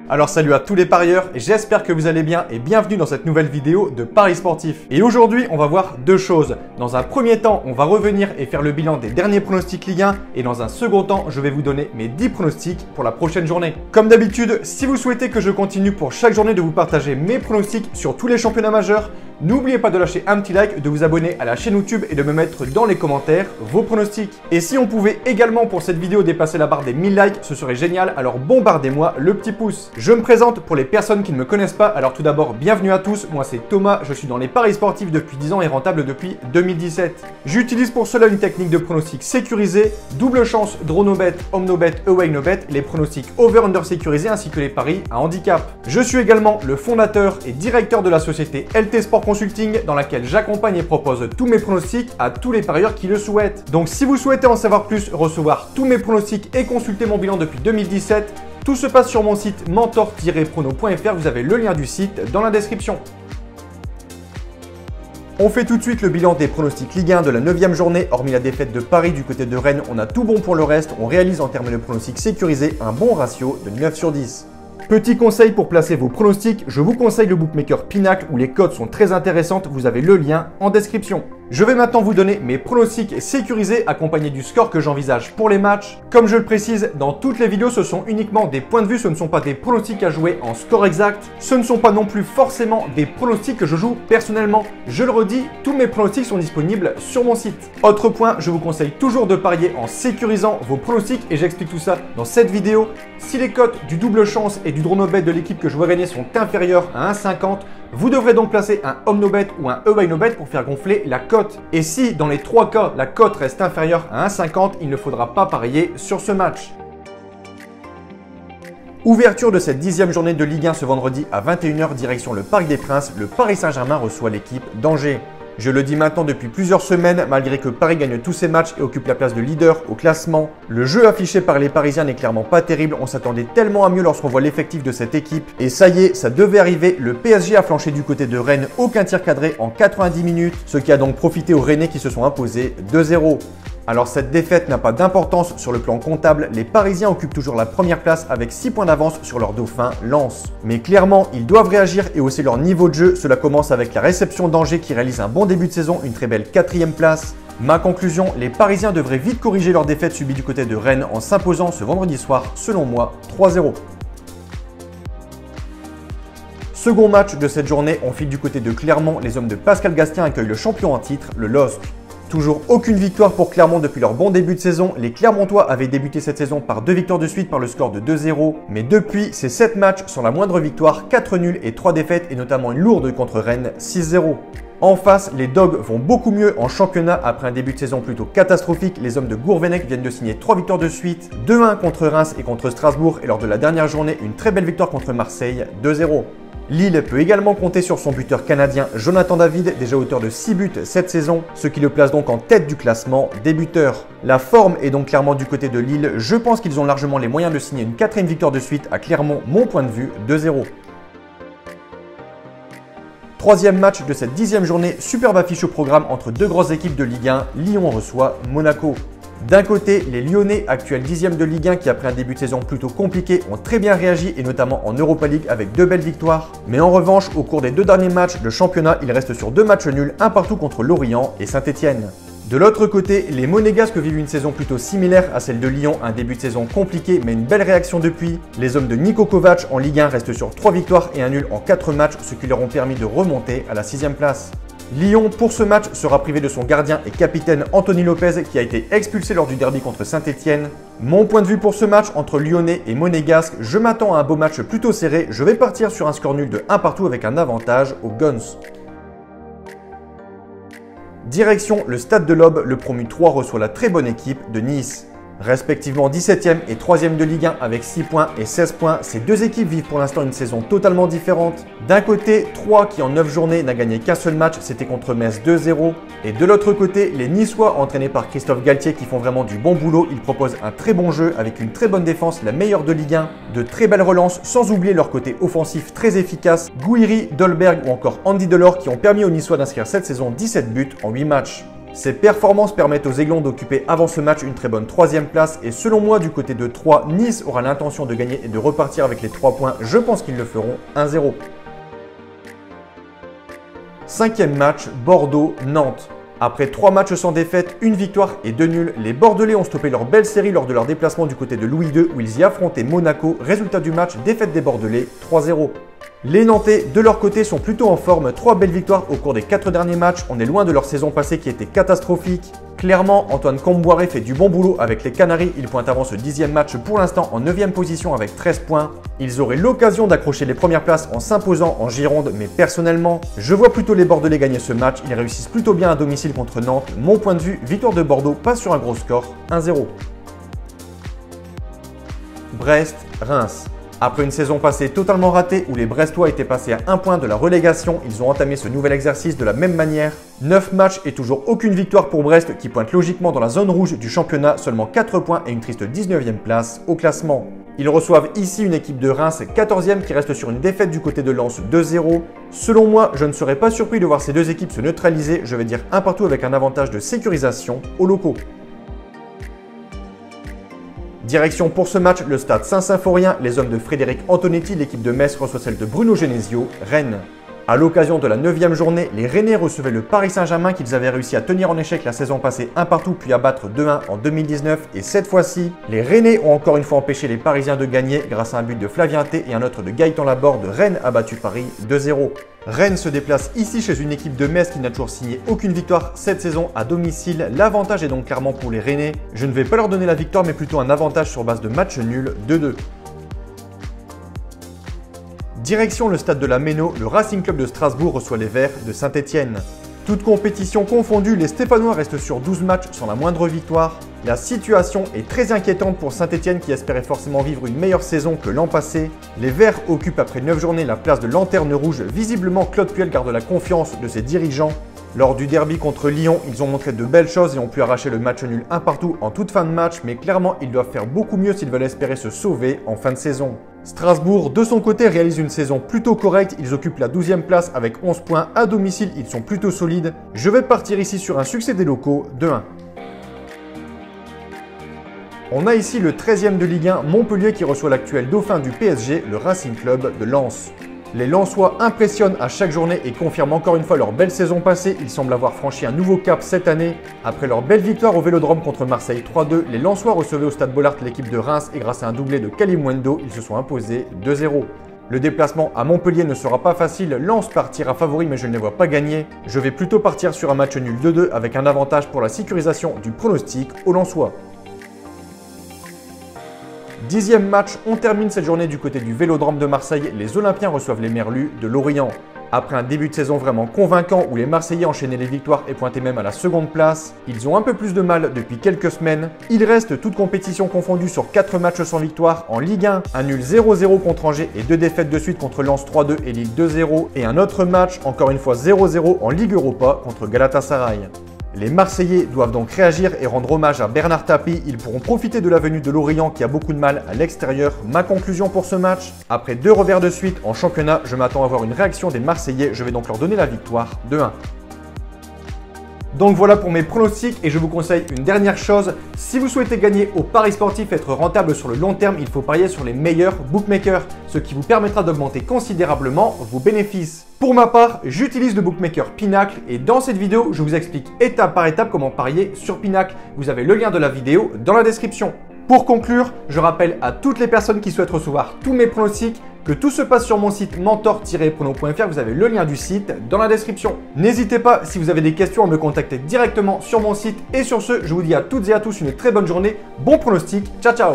Alors salut à tous les parieurs, j'espère que vous allez bien et bienvenue dans cette nouvelle vidéo de Paris Sportif. Et aujourd'hui, on va voir deux choses. Dans un premier temps, on va revenir et faire le bilan des derniers pronostics Ligue 1 et dans un second temps, je vais vous donner mes 10 pronostics pour la prochaine journée. Comme d'habitude, si vous souhaitez que je continue pour chaque journée de vous partager mes pronostics sur tous les championnats majeurs, n'oubliez pas de lâcher un petit like, de vous abonner à la chaîne YouTube et de me mettre dans les commentaires vos pronostics. Et si on pouvait également pour cette vidéo dépasser la barre des 1000 likes, ce serait génial, alors bombardez-moi le petit pouce. Je me présente pour les personnes qui ne me connaissent pas, alors tout d'abord bienvenue à tous, moi c'est Thomas, je suis dans les paris sportifs depuis 10 ans et rentable depuis 2017. J'utilise pour cela une technique de pronostic sécurisé, double chance, draw no bet, home no bet, away no bet, les pronostics over-under sécurisés ainsi que les paris à handicap. Je suis également le fondateur et directeur de la société LT Sport Consulting dans laquelle j'accompagne et propose tous mes pronostics à tous les parieurs qui le souhaitent. Donc si vous souhaitez en savoir plus, recevoir tous mes pronostics et consulter mon bilan depuis 2017, tout se passe sur mon site mentor-prono.fr, vous avez le lien du site dans la description. On fait tout de suite le bilan des pronostics Ligue 1 de la 9e journée. Hormis la défaite de Paris du côté de Rennes, on a tout bon pour le reste. On réalise en termes de pronostics sécurisés un bon ratio de 9 sur 10. Petit conseil pour placer vos pronostics, je vous conseille le bookmaker Pinacle où les codes sont très intéressantes, vous avez le lien en description. Je vais maintenant vous donner mes pronostics sécurisés accompagnés du score que j'envisage pour les matchs. Comme je le précise, dans toutes les vidéos, ce sont uniquement des points de vue, ce ne sont pas des pronostics à jouer en score exact. Ce ne sont pas non plus forcément des pronostics que je joue personnellement. Je le redis, tous mes pronostics sont disponibles sur mon site. Autre point, je vous conseille toujours de parier en sécurisant vos pronostics et j'explique tout ça dans cette vidéo. Si les cotes du double chance et du draw no bet de l'équipe que je vois gagner sont inférieures à 1,50, vous devrez donc placer un home no bet ou un away no bet pour faire gonfler la cote. Et si dans les trois cas, la cote reste inférieure à 1,50, il ne faudra pas parier sur ce match. Ouverture de cette 10e journée de Ligue 1 ce vendredi à 21h direction le Parc des Princes, le Paris Saint-Germain reçoit l'équipe d'Angers. Je le dis maintenant depuis plusieurs semaines, malgré que Paris gagne tous ses matchs et occupe la place de leader au classement, le jeu affiché par les Parisiens n'est clairement pas terrible, on s'attendait tellement à mieux lorsqu'on voit l'effectif de cette équipe. Et ça y est, ça devait arriver, le PSG a flanché du côté de Rennes, aucun tir cadré en 90 minutes, ce qui a donc profité aux Rennais qui se sont imposés 2-0. Alors cette défaite n'a pas d'importance sur le plan comptable, les Parisiens occupent toujours la première place avec 6 points d'avance sur leur dauphin Lens. Mais clairement, ils doivent réagir et hausser leur niveau de jeu, cela commence avec la réception d'Angers qui réalise un bon début de saison, une très belle 4e place. Ma conclusion, les Parisiens devraient vite corriger leur défaite subie du côté de Rennes en s'imposant ce vendredi soir, selon moi, 3-0. Second match de cette journée, on file du côté de Clermont, les hommes de Pascal Gastien accueillent le champion en titre, le LOSC. Toujours aucune victoire pour Clermont depuis leur bon début de saison. Les Clermontois avaient débuté cette saison par 2 victoires de suite par le score de 2-0. Mais depuis, ces 7 matchs sont la moindre victoire, 4 nuls et 3 défaites et notamment une lourde contre Rennes 6-0. En face, les Dogs vont beaucoup mieux en championnat après un début de saison plutôt catastrophique. Les hommes de Gourvenec viennent de signer 3 victoires de suite, 2-1 contre Reims et contre Strasbourg et lors de la dernière journée, une très belle victoire contre Marseille, 2-0. Lille peut également compter sur son buteur canadien Jonathan David, déjà auteur de 6 buts cette saison, ce qui le place donc en tête du classement des buteurs. La forme est donc clairement du côté de Lille, je pense qu'ils ont largement les moyens de signer une 4e victoire de suite à Clermont, mon point de vue, 2-0. Troisième match de cette 10e journée, superbe affiche au programme entre deux grosses équipes de Ligue 1, Lyon reçoit Monaco. D'un côté, les Lyonnais, actuels 10e de Ligue 1 qui après un début de saison plutôt compliqué ont très bien réagi et notamment en Europa League avec 2 belles victoires. Mais en revanche, au cours des 2 derniers matchs de championnat, il reste sur 2 matchs nuls, un partout contre Lorient et Saint-Etienne. De l'autre côté, les Monégasques vivent une saison plutôt similaire à celle de Lyon, un début de saison compliqué mais une belle réaction depuis. Les hommes de Niko Kovac en Ligue 1 restent sur 3 victoires et un nul en 4 matchs, ce qui leur ont permis de remonter à la 6e place. Lyon, pour ce match, sera privé de son gardien et capitaine Anthony Lopez qui a été expulsé lors du derby contre Saint-Etienne. Mon point de vue pour ce match entre Lyonnais et Monégasques, je m'attends à un beau match plutôt serré. Je vais partir sur un score nul de 1 partout avec un avantage aux Guns. Direction le Stade de l'Aube, le promu 3 reçoit la très bonne équipe de Nice. Respectivement 17e et 3e de Ligue 1 avec 6 points et 16 points, ces deux équipes vivent pour l'instant une saison totalement différente. D'un côté, 3 qui en 9 journées n'a gagné qu'un seul match, c'était contre Metz 2-0. Et de l'autre côté, les Niçois entraînés par Christophe Galtier qui font vraiment du bon boulot, ils proposent un très bon jeu avec une très bonne défense, la meilleure de Ligue 1, de très belles relances, sans oublier leur côté offensif très efficace, Gouiri, Dolberg ou encore Andy Delors qui ont permis aux Niçois d'inscrire cette saison 17 buts en 8 matchs. Ces performances permettent aux Aiglons d'occuper avant ce match une très bonne 3e place et selon moi du côté de Troyes, Nice aura l'intention de gagner et de repartir avec les 3 points. Je pense qu'ils le feront 1-0. 5e match, Bordeaux-Nantes. Après 3 matchs sans défaite, 1 victoire et 2 nuls, les Bordelais ont stoppé leur belle série lors de leur déplacement du côté de Louis II où ils y affrontaient Monaco. Résultat du match, défaite des Bordelais 3-0. Les Nantais, de leur côté, sont plutôt en forme. 3 belles victoires au cours des 4 derniers matchs. On est loin de leur saison passée qui était catastrophique. Clairement, Antoine Comboiré fait du bon boulot avec les Canaries. Il pointe avant ce 10e match pour l'instant en 9e position avec 13 points. Ils auraient l'occasion d'accrocher les premières places en s'imposant en Gironde, mais personnellement, je vois plutôt les Bordelais gagner ce match. Ils réussissent plutôt bien à domicile contre Nantes. Mon point de vue, victoire de Bordeaux, pas sur un gros score, 1-0. Brest-Reims. Après une saison passée totalement ratée où les Brestois étaient passés à 1 point de la relégation, ils ont entamé ce nouvel exercice de la même manière. 9 matchs et toujours aucune victoire pour Brest qui pointe logiquement dans la zone rouge du championnat, seulement 4 points et une triste 19e place au classement. Ils reçoivent ici une équipe de Reims 14e qui reste sur une défaite du côté de Lens 2-0. Selon moi, je ne serais pas surpris de voir ces deux équipes se neutraliser, je vais dire un partout avec un avantage de sécurisation aux locaux. Direction pour ce match, le stade Saint-Symphorien, les hommes de Frédéric Antonetti, l'équipe de Metz reçoit celle de Bruno Genesio, Rennes. À l'occasion de la 9e journée, les Rennais recevaient le Paris Saint-Germain qu'ils avaient réussi à tenir en échec la saison passée 1 partout puis à battre 2-1 en 2019 et cette fois-ci, les Rennais ont encore une fois empêché les Parisiens de gagner grâce à un but de Flavien T et un autre de Gaëtan Laborde. Rennes a battu Paris 2-0. Rennes se déplace ici chez une équipe de Metz qui n'a toujours signé aucune victoire cette saison à domicile. L'avantage est donc clairement pour les Rennais. Je ne vais pas leur donner la victoire mais plutôt un avantage sur base de match nul 2-2. Direction le stade de la Méno, le Racing Club de Strasbourg reçoit les Verts de Saint-Étienne. Toute compétition confondue, les Stéphanois restent sur 12 matchs sans la moindre victoire. La situation est très inquiétante pour Saint-Étienne qui espérait forcément vivre une meilleure saison que l'an passé. Les Verts occupent après 9 journées la place de lanterne rouge. Visiblement, Claude Puel garde la confiance de ses dirigeants. Lors du derby contre Lyon, ils ont montré de belles choses et ont pu arracher le match nul 1 partout en toute fin de match, mais clairement, ils doivent faire beaucoup mieux s'ils veulent espérer se sauver en fin de saison. Strasbourg, de son côté, réalise une saison plutôt correcte. Ils occupent la 12e place avec 11 points à domicile. Ils sont plutôt solides. Je vais partir ici sur un succès des locaux de 1. On a ici le 13e de Ligue 1, Montpellier qui reçoit l'actuel dauphin du PSG, le Racing Club de Lens. Les Lensois impressionnent à chaque journée et confirment encore une fois leur belle saison passée. Ils semblent avoir franchi un nouveau cap cette année. Après leur belle victoire au Vélodrome contre Marseille 3-2, les Lensois recevaient au Stade Bollaert l'équipe de Reims et grâce à un doublé de Kalimundo, ils se sont imposés 2-0. Le déplacement à Montpellier ne sera pas facile. Lens partira favori mais je ne les vois pas gagner. Je vais plutôt partir sur un match nul 2-2 avec un avantage pour la sécurisation du pronostic aux Lensois. 10e match, on termine cette journée du côté du Vélodrome de Marseille. Les Olympiens reçoivent les Merlus de Lorient. Après un début de saison vraiment convaincant où les Marseillais enchaînaient les victoires et pointaient même à la seconde place, ils ont un peu plus de mal depuis quelques semaines. Il reste toute compétition confondue sur 4 matchs sans victoire en Ligue 1, un nul 0-0 contre Angers et 2 défaites de suite contre Lens 3-2 et Lille 2-0 et un autre match, encore une fois 0-0 en Ligue Europa contre Galatasaray. Les Marseillais doivent donc réagir et rendre hommage à Bernard Tapie. Ils pourront profiter de la venue de Lorient qui a beaucoup de mal à l'extérieur. Ma conclusion pour ce match, après 2 revers de suite en championnat, je m'attends à voir une réaction des Marseillais. Je vais donc leur donner la victoire de 1. Donc voilà pour mes pronostics et je vous conseille une dernière chose. Si vous souhaitez gagner au paris sportif et être rentable sur le long terme, il faut parier sur les meilleurs bookmakers, ce qui vous permettra d'augmenter considérablement vos bénéfices. Pour ma part, j'utilise le bookmaker Pinacle et dans cette vidéo, je vous explique étape par étape comment parier sur Pinacle. Vous avez le lien de la vidéo dans la description. Pour conclure, je rappelle à toutes les personnes qui souhaitent recevoir tous mes pronostics que tout se passe sur mon site mentor-prono.fr. Vous avez le lien du site dans la description. N'hésitez pas, si vous avez des questions, à me contacter directement sur mon site. Et sur ce, je vous dis à toutes et à tous une très bonne journée. Bon pronostic. Ciao, ciao!